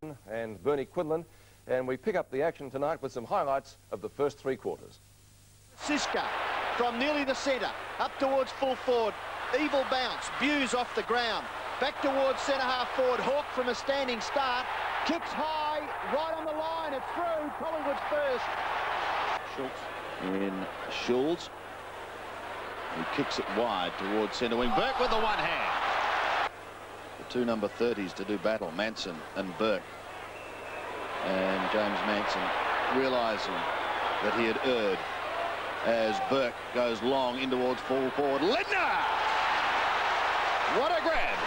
and Bernie Quinlan, and we pick up the action tonight with some highlights of the first three quarters. Siska from nearly the centre, up towards full forward, evil bounce, Buse off the ground, back towards centre half forward, Hawke from a standing start, kicks high, right on the line, it's through, Collingwood's first. Schultz, who kicks it wide towards centre wing, Burke with the one hand. The two number 30s to do battle, Manson and Burke. And James Manson realising that he had erred as Burke goes long in towards full forward. Lindner! What a grab!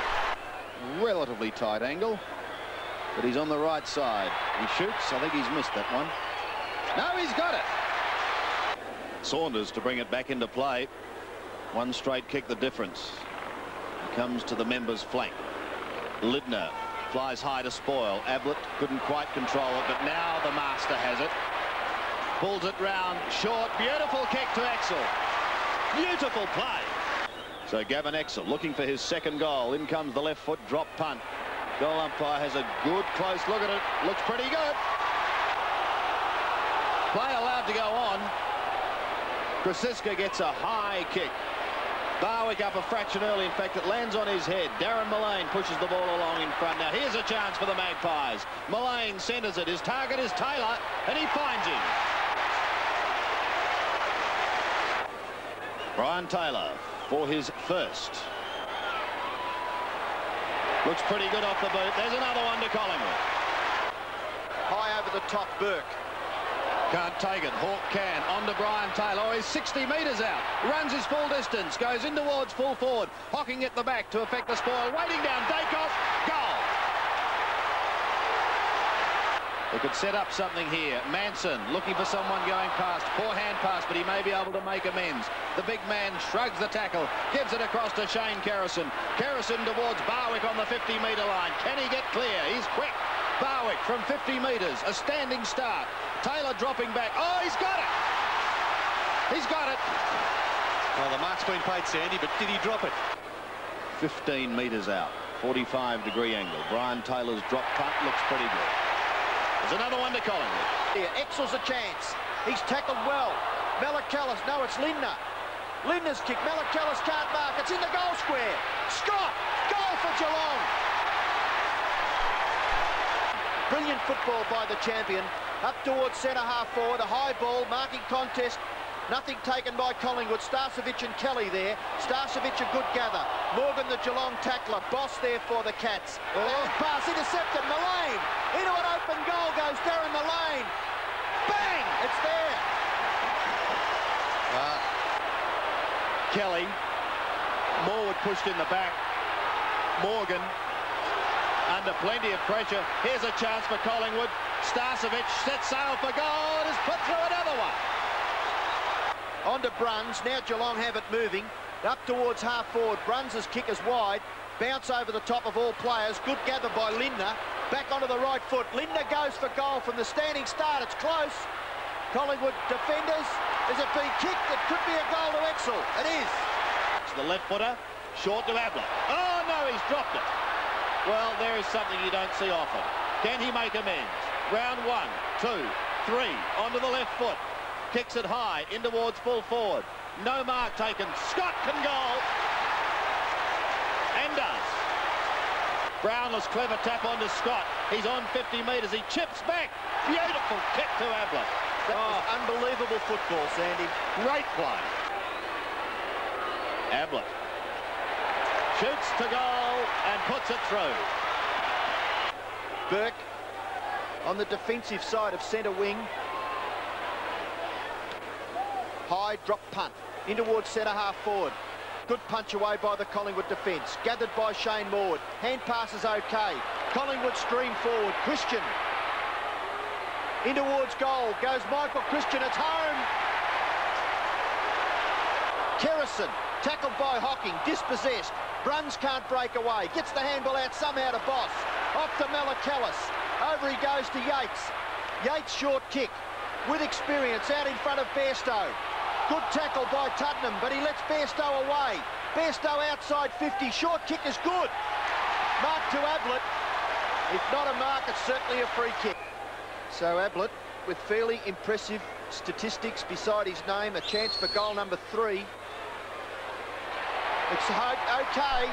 Relatively tight angle, but he's on the right side. He shoots. I think he's missed that one. No, he's got it. Saunders to bring it back into play. One straight kick the difference. He comes to the members' flank. Lindner flies high to spoil. Ablett couldn't quite control it, but now the master has it. Pulls it round, short, beautiful kick to Exel. Beautiful play. So Gavin Exel looking for his second goal. In comes the left foot drop punt. Goal umpire has a good close look at it. Looks pretty good. Play allowed to go on. Krasiska gets a high kick. Barwick up a fraction early. In fact, it lands on his head. Darren Mullane pushes the ball along in front. Now here's a chance for the Magpies. Mullane centres it. His target is Taylor, and he finds him. Brian Taylor for his first. Looks pretty good off the boot. There's another one to Collingwood. High over the top, Burke. Can't take it. Hawke can. On to Brian Taylor. Oh, he's 60 metres out. Runs his full distance. Goes in towards full forward. Hocking at the back to affect the spoil. Waiting down. Dakoff. Goal. They could set up something here. Manson looking for someone going past. Poor hand pass, but he may be able to make amends. The big man shrugs the tackle. Gives it across to Shane Kerrison. Kerrison towards Barwick on the 50-metre line. Can he get clear? He's quick. Barwick from 50 metres. A standing start. Taylor dropping back. Oh, he's got it! He's got it! Well, the mark's been paid, Sandy, but did he drop it? 15 metres out. 45-degree angle. Brian Taylor's drop punt looks pretty good. There's another one to Collingwood. Yeah, Exel's a chance. He's tackled well. Mellicallis, no, it's Lindner. Lindner's kick. Mellicallis can't mark. It's in the goal square. Scott, goal for Geelong. Brilliant football by the champion. Up towards centre half forward, a high ball, marking contest. Nothing taken by Collingwood. Starcevic and Kelly there. Starcevic a good gather. Morgan the Geelong tackler. Boss there for the Cats. Oh. Pass intercepted. Mullane. Into an open goal goes Darren Mullane. Bang! It's there. Kelly. Morwood pushed in the back. Morgan under plenty of pressure. Here's a chance for Collingwood. Starcevic sets sail for goal. Has put through another one. On to Bruns. Now Geelong have it moving. Up towards half forward. Bruns' kick is wide. Bounce over the top of all players. Good gather by Lindner. Back onto the right foot. Lindner goes for goal from the standing start. It's close. Collingwood defenders. Is it being kicked? It could be a goal to Exel. It is. It's the left footer. Short to Ablett. Oh no, he's dropped it. Well, there is something you don't see often. Can he make amends? Round 1, 2, 3. Onto the left foot. Kicks it high in towards full forward. No mark taken. Scott can goal. And does. Brownless clever tap onto Scott. He's on 50 metres. He chips back. Beautiful kick to Ablett. That was unbelievable football, Sandy. Great play. Ablett shoots to goal and puts it through. Burke on the defensive side of centre wing. High drop punt in towards centre half forward. Good punch away by the Collingwood defence. Gathered by Shane Morwood. Hand pass is okay. Collingwood stream forward. Christian in towards goal. Goes Michael Christian. It's home. Kerrison tackled by Hocking. Dispossessed. Bruns can't break away. Gets the handball out somehow to Boss. Off to Mellicallis. Over he goes to Yates. Yates short kick. With experience out in front of Bairstow. Good tackle by Tuddenham, but he lets Bairstow away. Bairstow outside 50. Short kick is good. Mark to Ablett. If not a mark, it's certainly a free kick. So Ablett, with fairly impressive statistics beside his name, a chance for goal number 3. It's okay.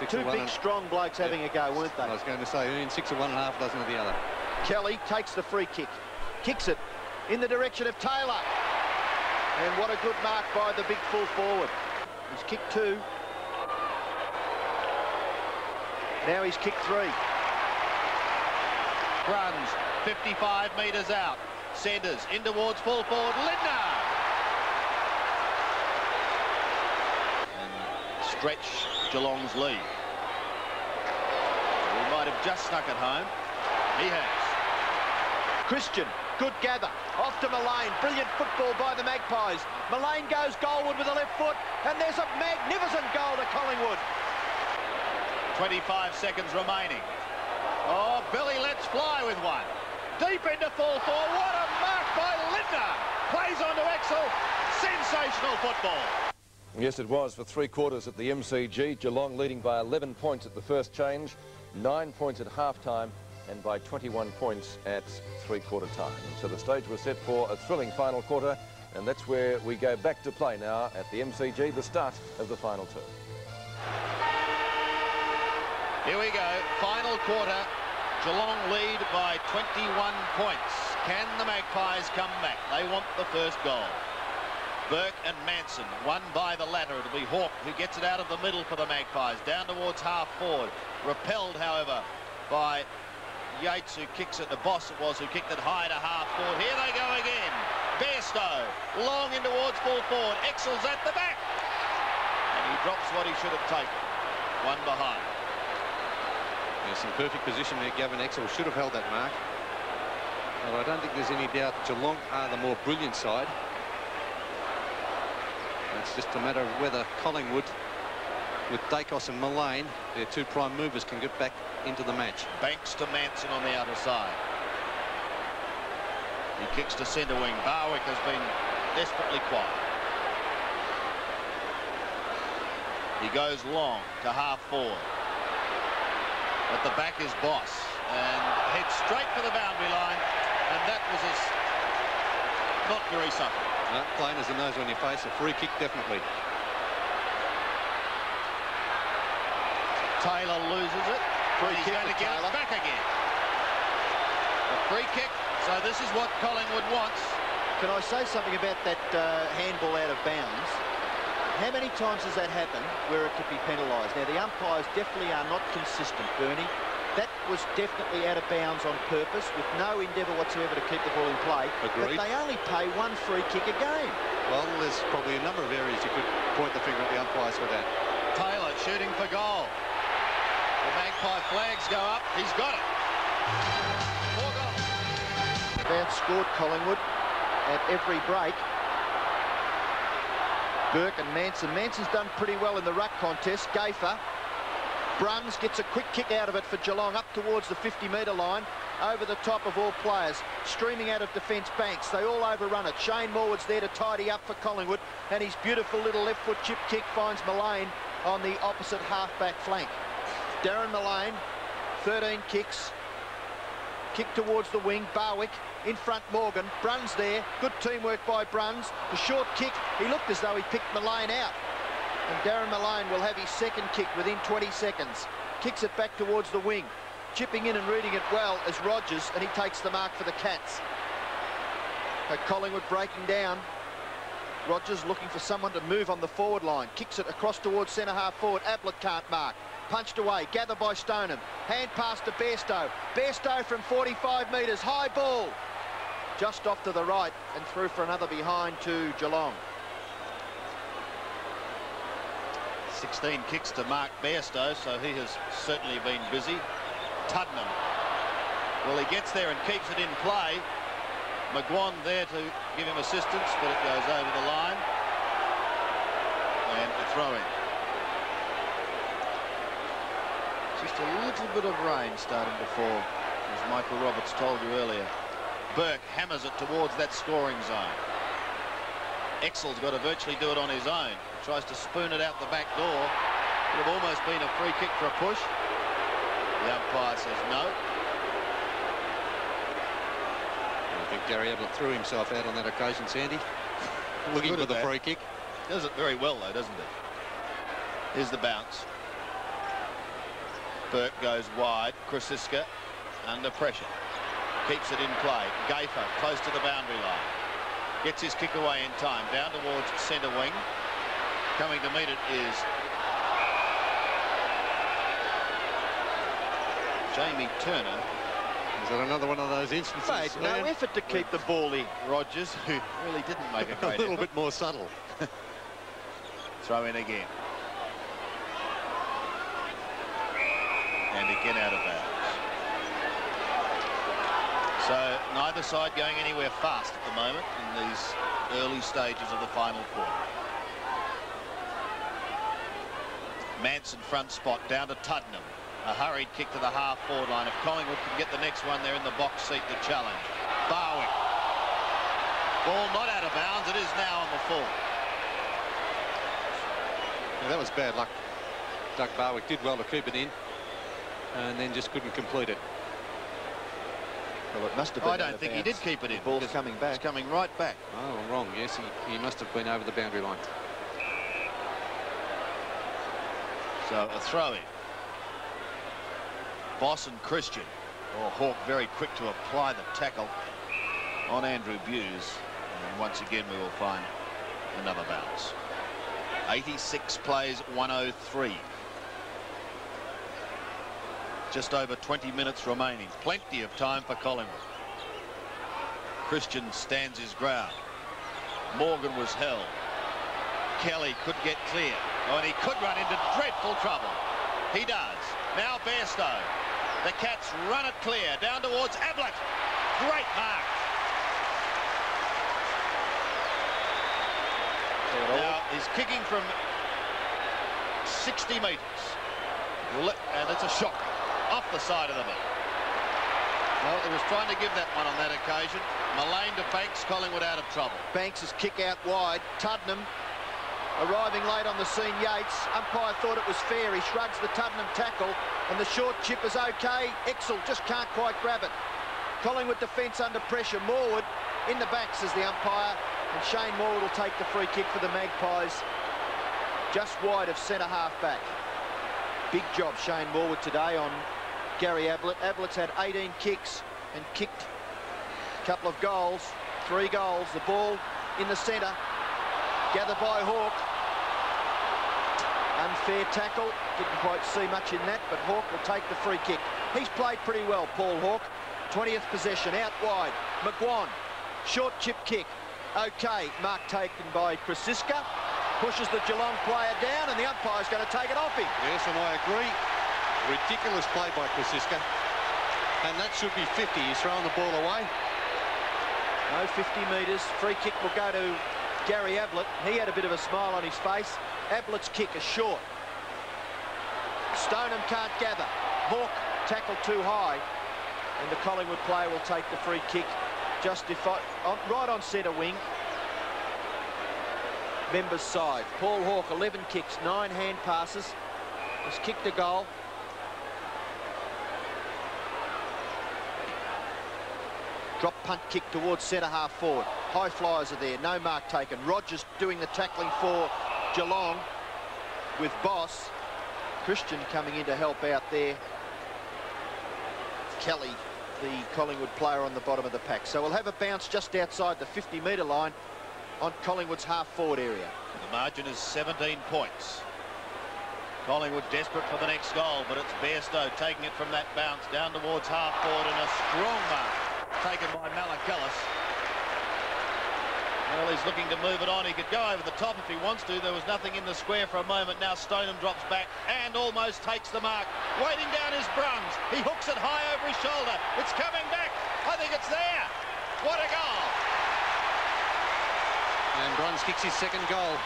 Two big, strong blokes having a go, weren't they? I was going to say, in 6 of one and a half dozen of the other. Kelly takes the free kick, kicks it in the direction of Taylor. And what a good mark by the big full forward. He's kicked 2. Now he's kicked 3. Bruns, 55 metres out. Senders in towards full forward. Lindner. And stretch Geelong's lead. He might have just snuck it home. He has. Christian, good gather. Off to Mullane. Brilliant football by the Magpies. Mullane goes goalward with the left foot. And there's a magnificent goal to Collingwood. 25 seconds remaining. Oh, Billy lets fly with one. Deep into full forward. What a mark by Lindner. Plays on to Exel. Sensational football. Yes, it was for 3 quarters at the MCG. Geelong leading by 11 points at the first change, 9 points at half-time, and by 21 points at 3-quarter time. So the stage was set for a thrilling final quarter, and that's where we go back to play now at the MCG, the start of the final term. Here we go, final quarter. Geelong lead by 21 points. Can the Magpies come back? They want the first goal. Burke and Manson, one by the latter. It'll be Hawke who gets it out of the middle for the Magpies, down towards half forward. Repelled, however, by Yates, who kicks it. The Boss it was who kicked it high to half forward. Here they go again. Bairstow, long in towards full forward. Exel's at the back. And he drops what he should have taken. One behind. Yes, in perfect position there. Gavin Exel should have held that mark. But I don't think there's any doubt Geelong are the more brilliant side. It's just a matter of whether Collingwood, with Dacos and Mullane, their 2 prime movers, can get back into the match. Banks to Manson on the outer side. He kicks to centre wing. Barwick has been desperately quiet. He goes long to half forward. At the back is Boss, and heads straight for the boundary line, and that was not very subtle. No, plain as the nose on your face. A free kick, definitely. Taylor loses it. Free He's kick going to get Taylor. it back again. A free kick. So this is what Collingwood wants. Can I say something about that handball out of bounds? How many times has that happened where it could be penalised? Now, the umpires definitely are not consistent, Bernie. That was definitely out of bounds on purpose, with no endeavour whatsoever to keep the ball in play. Agreed. But they only pay 1 free kick a game. Well, there's probably a number of areas you could point the finger at the umpires for that. Taylor shooting for goal. The Magpie flags go up. He's got it. 4 goals. They outscored Collingwood at every break. Burke and Manson. Manson's done pretty well in the ruck contest. Gafer. Bruns gets a quick kick out of it for Geelong up towards the 50-metre line, over the top of all players, streaming out of defence. Banks, they all overrun it. Shane Morwood's there to tidy up for Collingwood, and his beautiful little left foot chip kick finds Mullane on the opposite half-back flank. Darren Mullane, 13 kicks, kick towards the wing. Barwick in front, Morgan. Bruns there, good teamwork by Bruns. The short kick, he looked as though he picked Mullane out. And Darren Mullane will have his second kick within 20 seconds. Kicks it back towards the wing. Chipping in and reading it well as Rogers, and he takes the mark for the Cats. Collingwood breaking down. Rogers looking for someone to move on the forward line. Kicks it across towards centre half forward. Ablett can't mark. Punched away, gathered by Stoneham. Hand pass to Bairstow. Bairstow from 45 metres. High ball. Just off to the right and through for another behind to Geelong. 16 kicks to Mark Bairstow, so he has certainly been busy. Tuddenham. Well, he gets there and keeps it in play. McGuan there to give him assistance, but it goes over the line. And a throw-in. Just a little bit of rain starting to fall, as Michael Roberts told you earlier. Burke hammers it towards that scoring zone. Exel's got to virtually do it on his own. Tries to spoon it out the back door. Would have almost been a free kick for a push. The umpire says no. I think Gary Ablett threw himself out on that occasion, Sandy. Looking for the free kick. Does it very well, though, doesn't it? Here's the bounce. Burke goes wide. Krasiska under pressure. Keeps it in play. Gaffer close to the boundary line. Gets his kick away in time. Down towards centre wing. Coming to meet it is Jamie Turner. Is that another one of those instances? Made no effort to keep the ball in. Rogers, who really didn't make a great A little effort. bit more subtle. Throw in again. And again out of bounds. So neither side going anywhere fast at the moment in these early stages of the final quarter. Manson front spot down to Tuddenham. A hurried kick to the half-forward line. If Collingwood can get the next one, they're in the box seat to challenge. Barwick. Ball not out of bounds. It is now on the full. Yeah, that was bad luck. Doug Barwick did well to keep it in and then just couldn't complete it. Well, it must have been. I don't think he did keep it in. The ball's coming back. It's coming right back. Oh, I'm wrong. Yes, he must have been over the boundary line. So a throw in. Boss and Christian. Oh, Hawke very quick to apply the tackle on Andrew Buse. And once again we will find another bounce. 86 plays, 103. Just over 20 minutes remaining. Plenty of time for Collingwood. Christian stands his ground. Morgan was held. Kelly could get clear. Oh, and he could run into dreadful trouble. He does. Now Bairstow. The Cats run it clear. Down towards Ablett. Great mark. Now he's kicking from 60 metres. And it's a shock. Off the side of the net. Well, he was trying to give that one on that occasion. Mullane to Banks. Collingwood out of trouble. Banks' kick out wide. Tuddenham arriving late on the scene. Yates. Umpire thought it was fair. He shrugs the Tuddenham tackle and the short chip is okay. Exel just can't quite grab it. Collingwood defence under pressure. Morwood in the back, says the umpire, and Shane Morwood will take the free kick for the Magpies just wide of centre half back. Big job Shane Morwood today on Gary Ablett. Ablett's had 18 kicks and kicked a couple of goals, 3 goals. The ball in the centre, gathered by Hawke. Unfair tackle, didn't quite see much in that, but Hawke will take the free kick. He's played pretty well, Paul Hawke. 20th possession, out wide. McGuan, short chip kick. Okay, mark taken by Krasiska. Pushes the Geelong player down, and the umpire's going to take it off him. Yes, and I agree. Ridiculous play by Krasiska. And that should be 50. He's throwing the ball away. No, 50 metres. Free kick will go to Gary Ablett. He had a bit of a smile on his face. Ablett's kick is short. Stoneham can't gather. Hawke tackled too high, and the Collingwood player will take the free kick right on centre wing. Members' side. Paul Hawke, 11 kicks, 9 hand passes. Has kicked a goal. Drop punt kick towards centre half forward. High flyers are there, no mark taken. Rogers doing the tackling for Geelong with Boss. Christian coming in to help out there. Kelly, the Collingwood player on the bottom of the pack. So we'll have a bounce just outside the 50-metre line on Collingwood's half-forward area. The margin is 17 points. Collingwood desperate for the next goal, but it's Bairstow taking it from that bounce down towards half-forward, and a strong mark taken by Malakillis. Well, he's looking to move it on. He could go over the top if he wants to. There was nothing in the square for a moment. Now Stoneham drops back and almost takes the mark. Waiting down is Bruns. He hooks it high over his shoulder. It's coming back. I think it's there. What a goal. And Bruns kicks his second goal.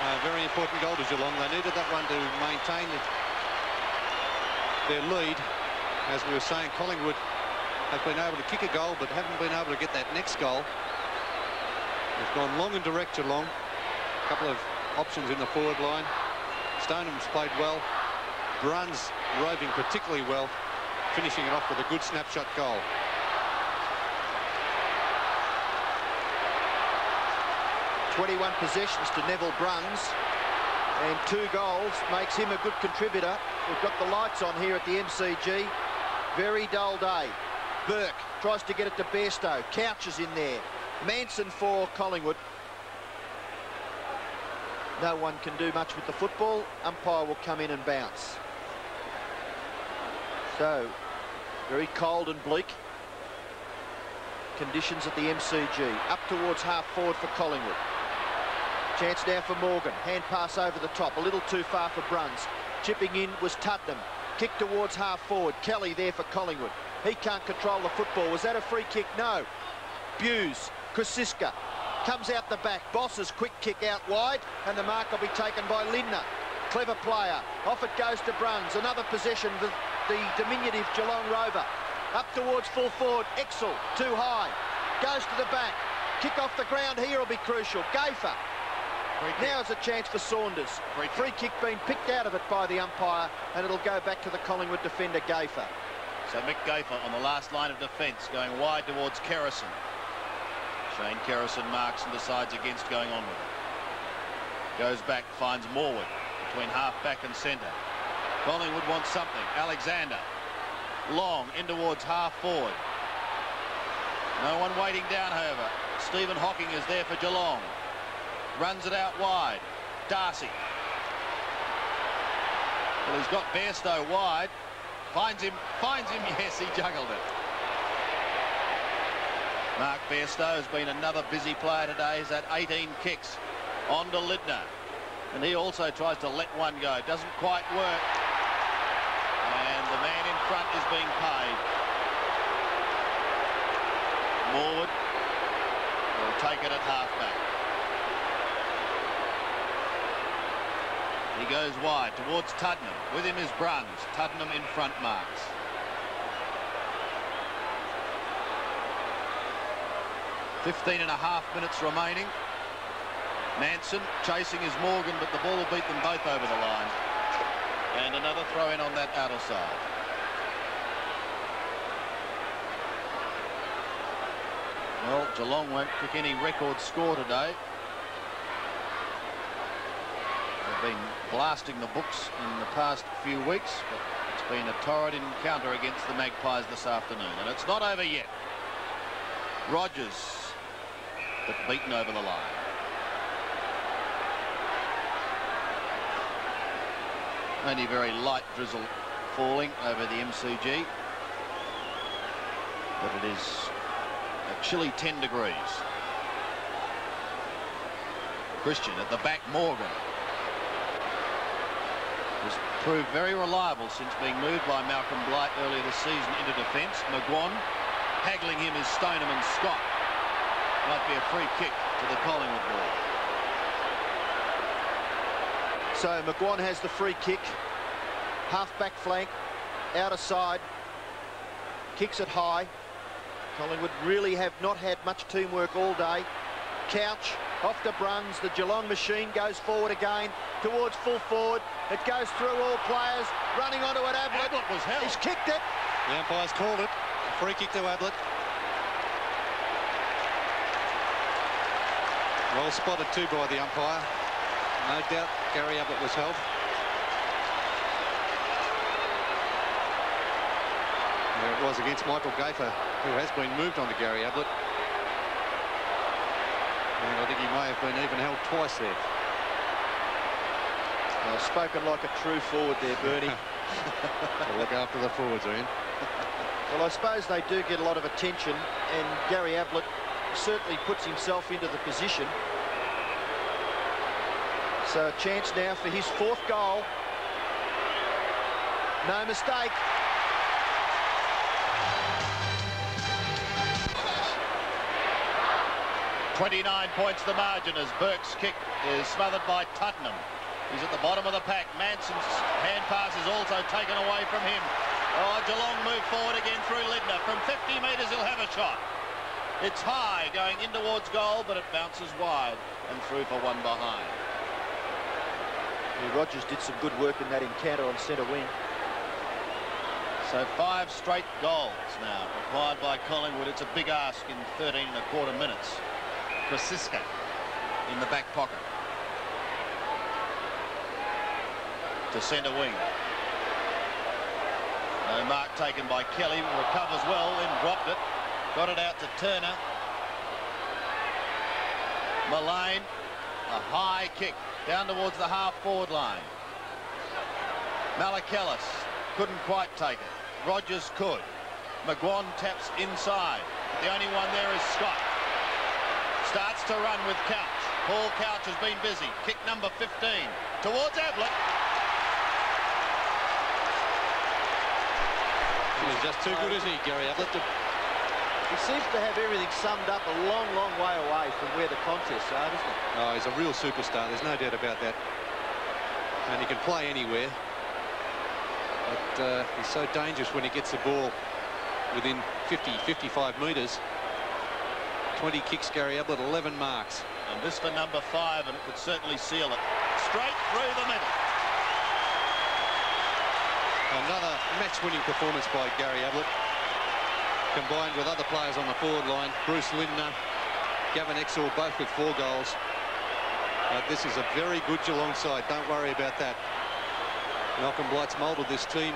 A very important goal to Geelong. They needed that one to maintain their lead. As we were saying, Collingwood have been able to kick a goal but haven't been able to get that next goal. They've gone long and direct Geelong. A couple of options in the forward line. Stoneham's played well. Bruns roving particularly well. finishing it off with a good snapshot goal. "21 possessions to Neville Bruns, and 2 goals makes him a good contributor. We've got the lights on here at the MCG. Very dull day. Burke tries to get it to Bairstow. Couch is in there. Manson for Collingwood. No one can do much with the football. Umpire will come in and bounce. So, very cold and bleak conditions at the MCG. Up towards half forward for Collingwood. Chance now for Morgan. Hand pass over the top. A little too far for Bruns. Chipping in was Tutnam. Kick towards half forward. Kelly there for Collingwood. He can't control the football. Was that a free kick? No. Buse. Kosiska comes out the back. Boss's quick kick out wide, and the mark will be taken by Lindner. Clever player. Off it goes to Bruns. Another possession for the diminutive Geelong Rover. Up towards full forward. Exel too high. Goes to the back. Kick off the ground here will be crucial. Gafer. Now is a chance for Saunders. Free kick being picked out of it by the umpire, and it'll go back to the Collingwood defender, Gafer. So Mick Gafer on the last line of defence, going wide towards Kerrison. Shane Kerrison marks and decides against going on with it. Goes back, finds Morwood between half-back and centre. Collingwood wants something. Alexander. Long in towards half-forward. No one waiting down, however. Stephen Hocking is there for Geelong. Runs it out wide. Darcy. Well, he's got Bairstow wide. Finds him, yes, he juggled it. Mark Bairstow has been another busy player today. He's had 18 kicks. On to Lindner. And he also tries to let one go. Doesn't quite work. And the man in front is being paid. Morwood will take it at half-back. He goes wide towards Tuddenham. With him is Bruns. Tuddenham in front marks. .15.5 minutes remaining. Manson chasing is Morgan, but the ball will beat them both over the line. And another throw in on that outer side. Well, Geelong won't kick any record score today. Been blasting the books in the past few weeks, but it's been a torrid encounter against the Magpies this afternoon, and it's not over yet. Rogers, but beaten over the line. Only very light drizzle falling over the MCG, but it is a chilly 10 degrees. Christian at the back, Morgan. Has proved very reliable since being moved by Malcolm Blight earlier this season into defence. McGuan haggling him is Stoneham and Scott. Might be a free kick to the Collingwood ball. So McGuan has the free kick. Half-back flank, outer side. Kicks it high. Collingwood really have not had much teamwork all day. Couch off to Bruns. The Geelong machine goes forward again towards full forward. It goes through all players, running onto it. Ablett was held. He's kicked it. The umpire's called it. Free kick to Ablett. Well spotted too by the umpire. No doubt Gary Ablett was held. There it was against Michael Gafer, who has been moved on to Gary Ablett. And I think he may have been even held twice there. Well, spoken like a true forward there, Bernie. We'll look after the forwards, Ian. Well, I suppose they do get a lot of attention, and Gary Ablett certainly puts himself into the position. So a chance now for his 4th goal. No mistake. .29 points the margin as Burke's kick is smothered by Tuddenham. He's at the bottom of the pack. Manson's hand pass is also taken away from him. Oh, Geelong move forward again through Lindner. From 50 metres he'll have a shot. It's high going in towards goal, but it bounces wide and through for one behind. Yeah, Rogers did some good work in that encounter on centre wing. So 5 straight goals now required by Collingwood. It's a big ask in 13.25 minutes. Krasiska in the back pocket. To centre wing. No mark taken by Kelly. Recovers well, then dropped it. Got it out to Turner. Mullane. A high kick down towards the half-forward line. Malakellus couldn't quite take it. Rogers could. McGuan taps inside. The only one there is Scott. Starts to run with Couch. Paul Couch has been busy. Kick number 15 towards Ablett. He's just too good, isn't he, Gary Ablett? He seems to have everything summed up a long, long way away from where the contests are, doesn't he? Oh, he's a real superstar. There's no doubt about that. And he can play anywhere. But he's so dangerous when he gets the ball within 50, 55 metres. 20 kicks, Gary Ablett, 11 marks. And this for number 5, and it could certainly seal it. Straight through the middle. Another match-winning performance by Gary Ablett, combined with other players on the forward line. Bruce Lindner, Gavin Exor, both with 4 goals. But this is a very good Geelong side. Don't worry about that. Malcolm Blight's moulded this team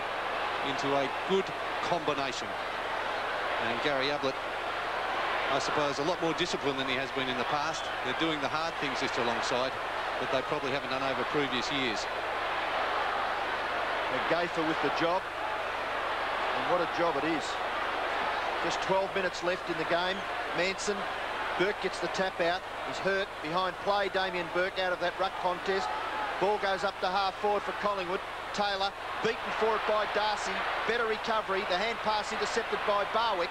into a good combination. And Gary Ablett, I suppose, a lot more disciplined than he has been in the past. They're doing the hard things this Geelong side that they probably haven't done over previous years. Gafer with the job, and what a job it is. Just 12 minutes left in the game. Manson, Burke gets the tap out. He's hurt behind play. Damien Burke out of that ruck contest. Ball goes up to half forward for Collingwood. Taylor beaten for it by Darcy. Better recovery. The hand pass intercepted by Barwick.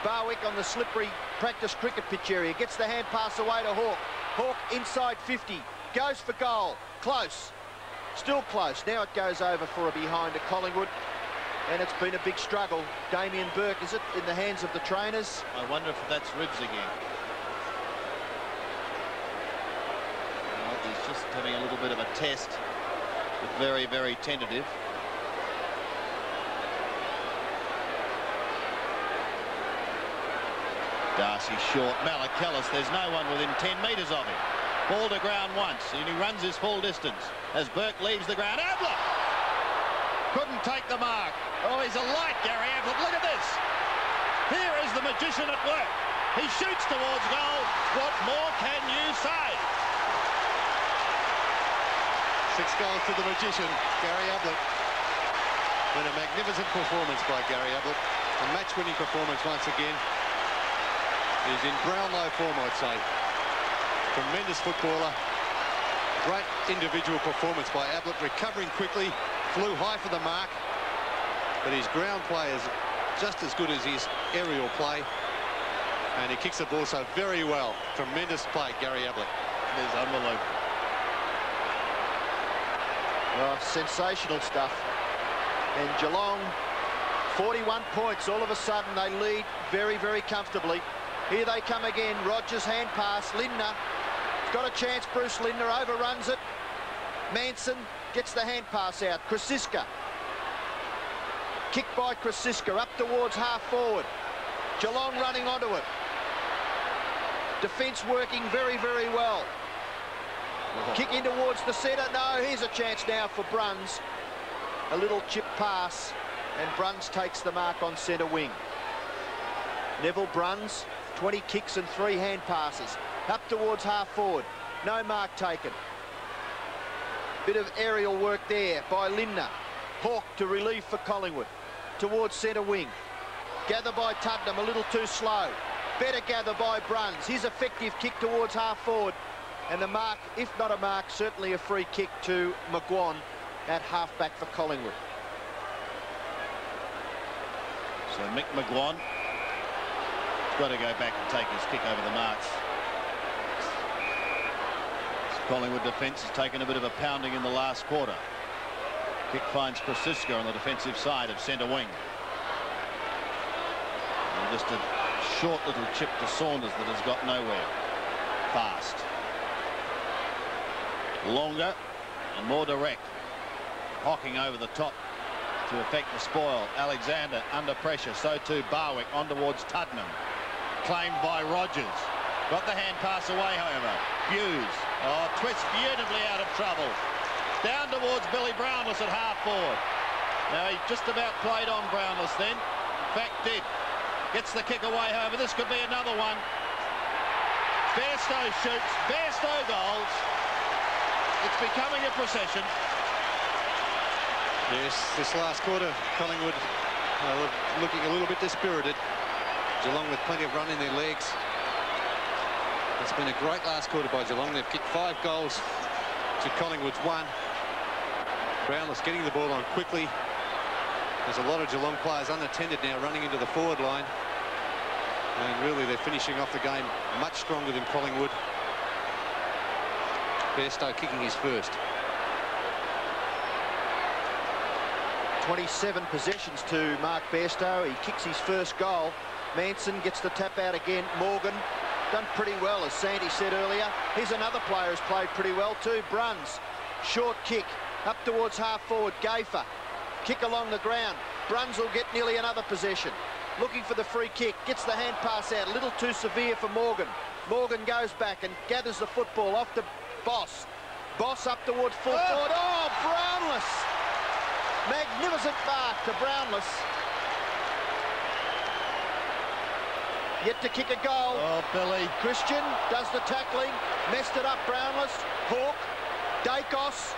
Barwick on the slippery practice cricket pitch area. Gets the hand pass away to Hawke. Hawke inside 50. Goes for goal. Close. Still close. Now it goes over for a behind to Collingwood. And it's been a big struggle. Damien Burke, is it in the hands of the trainers? I wonder if that's ribs again. Well, he's just having a little bit of a test. But very, very tentative. Darcy short. Malakellus, there's no one within 10 metres of him. Ball to ground once, and he runs his full distance as Burke leaves the ground. Ablett couldn't take the mark. Oh, he's a light, Gary Ablett. Look at this. Here is the magician at work. He shoots towards goal. What more can you say? 6 goals to the magician, Gary Ablett. And a magnificent performance by Gary Ablett. A match-winning performance once again. He's in Brownlow form, I'd say. Tremendous footballer. Great individual performance by Ablett, recovering quickly, flew high for the mark. But his ground play is just as good as his aerial play. And he kicks the ball so very well. Tremendous play, Gary Ablett. It is unbelievable. Oh, sensational stuff. And Geelong, 41 points. All of a sudden, they lead very, very comfortably. Here they come again. Rogers hand pass. Lindner. Got a chance. Bruce Lindner overruns it. Manson gets the hand pass out. Krasiska. Kick by Krasiska up towards half forward. Geelong running onto it. Defence working very, very well. Kick in towards the centre. No, here's a chance now for Bruns. A little chip pass, and Bruns takes the mark on centre wing. Neville Bruns, 20 kicks and 3 hand passes. Up towards half forward. No mark taken. Bit of aerial work there by Lindner. Hawke to relief for Collingwood. Towards centre wing. Gather by Tuddenham, a little too slow. Better gather by Bruns. His effective kick towards half forward. And the mark, if not a mark, certainly a free kick to McGuan at half-back for Collingwood. So Mick McGuan has got to go back and take his kick over the marks. Collingwood defence has taken a bit of a pounding in the last quarter. Kick finds Krasiska on the defensive side of centre wing. And just a short little chip to Saunders that has got nowhere. Fast. Longer and more direct. Hocking over the top to affect the spoil. Alexander under pressure, so too Barwick on towards Tuddenham. Claimed by Rogers. Got the hand pass away, however. Hughes, twists beautifully out of trouble. Down towards Billy Brownless at half forward. Now, he just about played on Brownless then. In fact, did. Gets the kick away, however. This could be another one. Bairstow shoots. Bairstow goals. It's becoming a procession. Yes, this last quarter, Collingwood looking a little bit dispirited. Geelong with plenty of run in their legs. It's been a great last quarter by Geelong. They've kicked 5 goals to Collingwood's 1. Brownless getting the ball on quickly. There's a lot of Geelong players unattended now running into the forward line. And really they're finishing off the game much stronger than Collingwood. Bairstow kicking his first. 27 possessions to Mark Bairstow. He kicks his first goal. Manson gets the tap out again. Morgan done pretty well, as Sandy said earlier. Here's another player who's played pretty well too. Bruns, short kick up towards half forward. Gafer, kick along the ground. Bruns will get nearly another possession. Looking for the free kick, gets the hand pass out, a little too severe for Morgan. Morgan goes back and gathers the football off to Boss. Boss up towards full forward. Oh, Brownless! Magnificent mark to Brownless. Yet to kick a goal. Oh, Billy. Christian does the tackling, messed it up. Brownless, Hawke, Dacos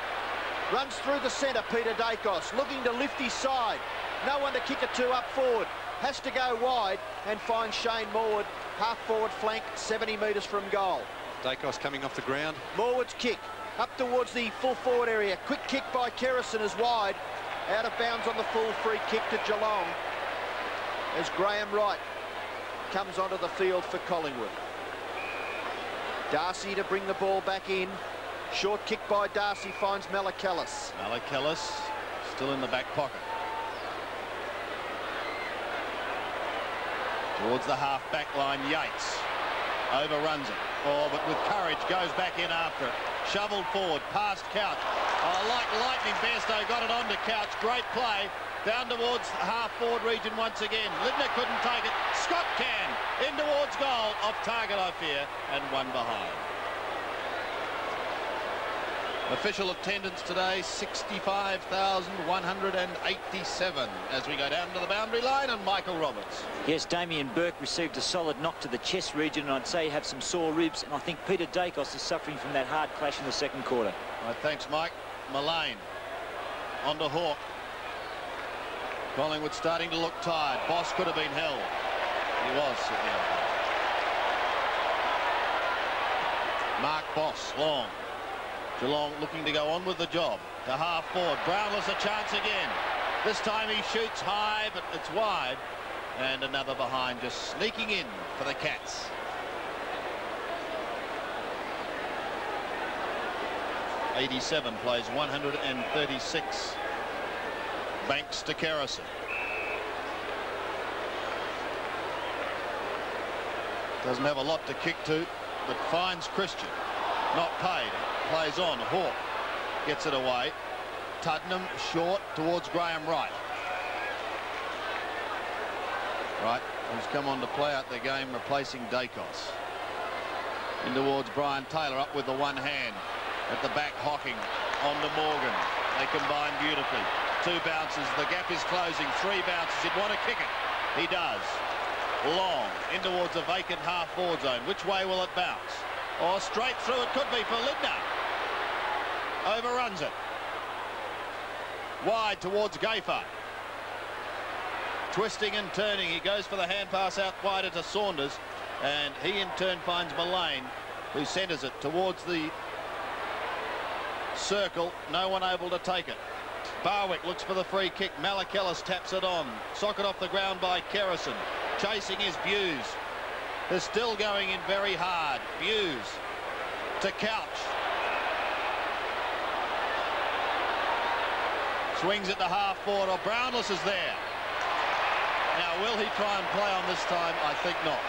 runs through the centre. Peter Dacos looking to lift his side. No one to kick it to up forward. Has to go wide and find Shane Morwood, half forward flank, 70 metres from goal. Dacos coming off the ground. Morwood's kick up towards the full forward area. Quick kick by Kerrison is wide. Out of bounds on the full free kick to Geelong as Graham Wright comes onto the field for Collingwood. Darcy to bring the ball back in. Short kick by Darcy finds Malachellis. Malachellis still in the back pocket. Towards the half-back line, Yates overruns it. Oh, but with courage goes back in after it. Shoveled forward, past Couch. Oh, like lightning, Bairstow got it onto Couch. Great play. Down towards the half-forward region once again. Lidner couldn't take it. Scott can. In towards goal. Off target, I fear. And one behind. Official attendance today, 65,187 as we go down to the boundary line, and Michael Roberts. Yes, Damien Burke received a solid knock to the chest region, and I'd say have some sore ribs, and I think Peter Dacos is suffering from that hard clash in the second quarter. Right, thanks, Mike. Mullane on to Hawke. Collingwood starting to look tired. Boss could have been held. He was sitting out there. Mark Boss, long. Geelong looking to go on with the job. To half forward. Brownless a chance again. This time he shoots high, but it's wide. And another behind, just sneaking in for the Cats. '87 plays 136. Banks to Kerrison. Doesn't have a lot to kick to, but finds Christian. Not paid. Plays on. Hawke gets it away. Tuddenham short towards Graham Wright. Wright, who's come on to play out the game, replacing Dacos. In towards Brian Taylor, up with the one hand. At the back, Hocking on to Morgan. They combine beautifully. 2 bounces. The gap is closing. 3 bounces. He'd want to kick it. He does. Long in towards the vacant half-forward zone. Which way will it bounce? Or straight through it could be for Lidner. Overruns it. Wide towards Gafer. Twisting and turning. He goes for the hand pass out wider to Saunders. And he in turn finds Mullane, who centres it towards the circle. No one able to take it. Barwick looks for the free kick. Malachellis taps it on. Socket off the ground by Kerrison. Chasing is Buse. They're still going in very hard. Buse to Couch. Swings it to half forward. Or Brownless is there. Now, will he try and play on this time? I think not.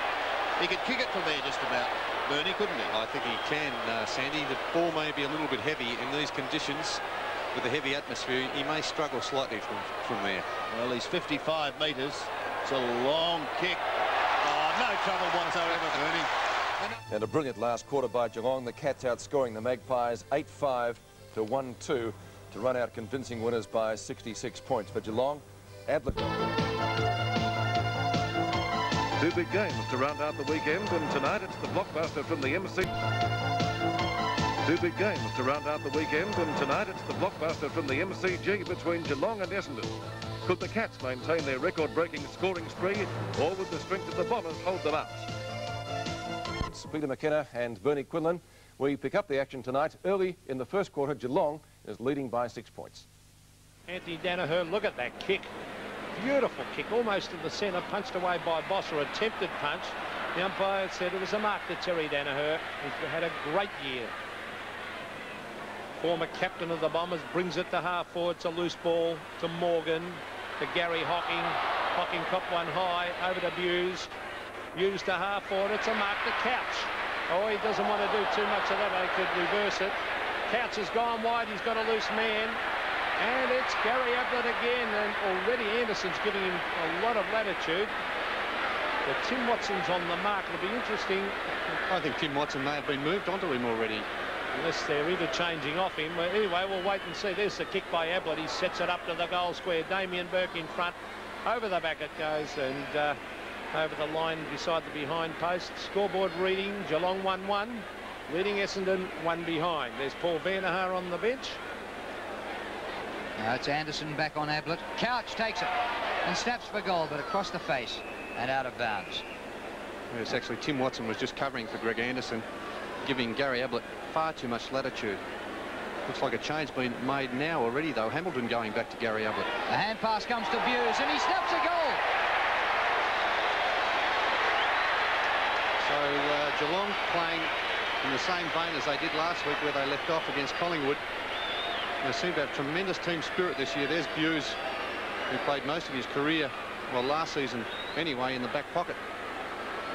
He could kick it from there just about. Bernie, couldn't he? I think he can, Sandy. The ball may be a little bit heavy in these conditions. with the heavy atmosphere, he may struggle slightly from there. Well, he's 55 metres. It's a long kick. Oh, no trouble whatsoever, Bernie. And a brilliant last quarter by Geelong. The Cats outscoring the Magpies 8-5 to 1-2 to run out convincing winners by 66 points. For Geelong, Ablett. Two big games to round out the weekend, and tonight it's the blockbuster from the MCG. Two big games to round out the weekend, and tonight it's the blockbuster from the MCG between Geelong and Essendon. Could the Cats maintain their record-breaking scoring spree, or would the strength of the Bombers hold them out? It's Peter McKenna and Bernie Quinlan. We pick up the action tonight. Early in the first quarter, Geelong is leading by 6 points. Anthony Danaher, look at that kick. Beautiful kick, almost to the centre, punched away by Boss, or attempted punch. The umpire said it was a mark to Terry Danaher. He's had a great year. Former captain of the Bombers brings it to half forward. It's a loose ball to Morgan, to Gary Hocking. Hocking copped one high, over to Buse. Buse to half forward. It's a mark to Couch. Oh, he doesn't want to do too much of that. They could reverse it. Couch has gone wide. He's got a loose man. And it's Gary Ablett again, and already Anderson's giving him a lot of latitude. But Tim Watson's on the mark. It'll be interesting. I think Tim Watson may have been moved onto him already. Unless they're interchanging off him. But anyway, we'll wait and see. There's the kick by Ablett. He sets it up to the goal square. Damien Burke in front. Over the back it goes, and over the line beside the behind post. Scoreboard reading, Geelong 1-1. Leading Essendon 1 behind. There's Paul Vanaher on the bench. Now it's Anderson back on Ablett. Couch takes it and snaps for goal, but across the face and out of bounds. Yes, actually, Tim Watson was just covering for Greg Anderson, giving Gary Ablett far too much latitude. Looks like a change been made now already, though. Hamilton going back to Gary Ablett. The hand pass comes to Buse, and he snaps a goal. So Geelong playing in the same vein as they did last week, where they left off against Collingwood. They seem to have tremendous team spirit this year. There's Buse, who played most of his career, well, last season anyway, in the back pocket,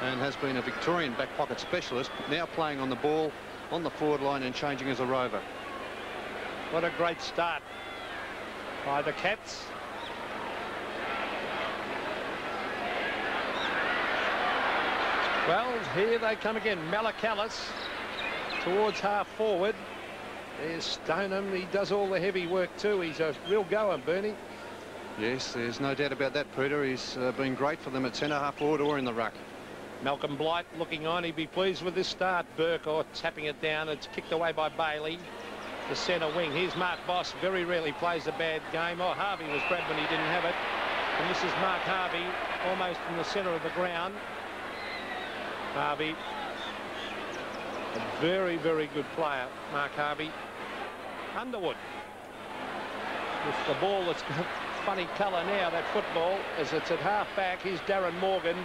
and has been a Victorian back pocket specialist, now playing on the ball, on the forward line, and changing as a rover. What a great start by the Cats. Well, here they come again. Malakalis towards half forward. There's Stoneham. He does all the heavy work too. He's a real goer, Bernie. Yes, there's no doubt about that, Peter. He's been great for them at centre half forward or in the ruck. Malcolm Blight looking on. He'd be pleased with this start. Burke tapping it down. It's kicked away by Bailey. The centre wing. Here's Mark Boss. Very rarely plays a bad game. Oh, Harvey was grabbed when he didn't have it. And this is Mark Harvey, almost in the centre of the ground. Harvey, a very, very good player, Mark Harvey. Underwood with the ball that's got funny colour now, that football, as it's at half back. Here's Darren Morgan,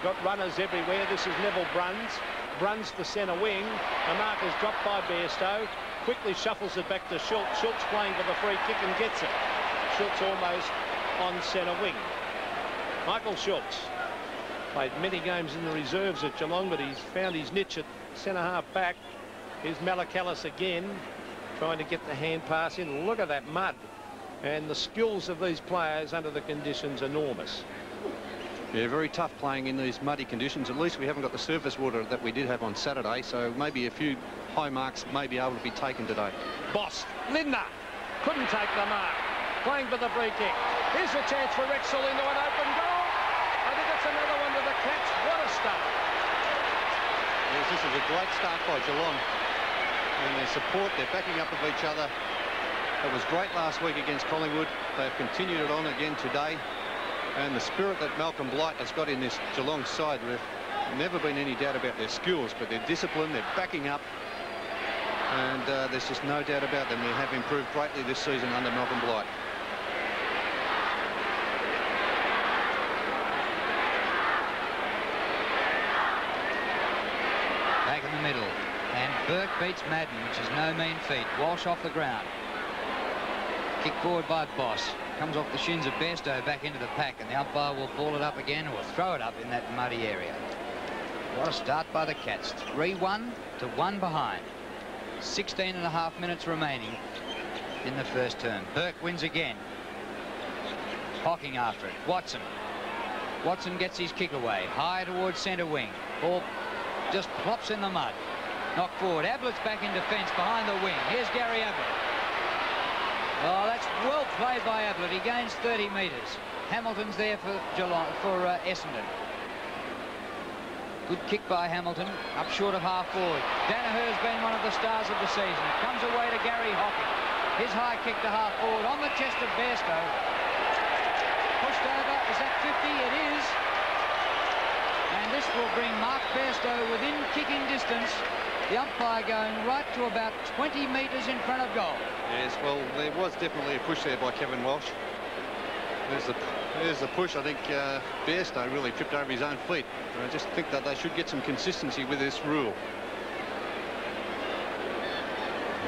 got runners everywhere. This is Neville Bruns. Bruns the centre wing. The mark is dropped by Bairstow. Quickly shuffles it back to Schultz. Schultz playing for the free kick and gets it. Schultz almost on centre wing. Michael Schultz played many games in the reserves at Geelong, but he's found his niche at centre half back. Here's Malakalis again, trying to get the hand pass in. Look at that mud. And the skills of these players under the conditions enormous. Yeah, very tough playing in these muddy conditions. At least we haven't got the surface water that we did have on Saturday, so maybe a few high marks may be able to be taken today. Boss, Lindner, couldn't take the mark. Playing for the free kick. Here's a chance for Rexall into an open goal. I think it's another one to the Cats. What a start. Yes, this is a great start by Geelong. And their support, they're backing up of each other. It was great last week against Collingwood. They've continued it on again today. And the spirit that Malcolm Blight has got in this Geelong side, there's never been any doubt about their skills, but their discipline, they're backing up. And there's just no doubt about them. They have improved greatly this season under Malcolm Blight. Back in the middle. And Burke beats Madden, which is no mean feat. Walsh off the ground. Kick forward by Boss. Comes off the shins of Bairstow back into the pack, and the umpire will ball it up again or throw it up in that muddy area. What a start by the Cats. 3-1 to 1 behind. 16.5 minutes remaining in the first term. Burke wins again. Hocking after it. Watson. Watson gets his kick away. High towards centre wing. Ball just plops in the mud. Knocked forward. Ablett's back in defence behind the wing. Here's Gary Ablett. Oh, that's well played by Ablett. He gains 30 metres. Hamilton's there for Geelong, for Essendon. Good kick by Hamilton, up short of half forward. Danaher's been one of the stars of the season. Comes away to Gary Hocking. His high kick to half forward on the chest of Bairstow. Pushed over. Is that 50? It is. And this will bring Mark Bairstow within kicking distance. The umpire going right to about 20 metres in front of goal. Yes, well, there was definitely a push there by Kevin Walsh. There's the push. I think Bairstow really tripped over his own feet. I just think that they should get some consistency with this rule.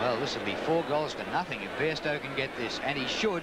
Well, this will be 4 goals to nothing if Bairstow can get this, and he should.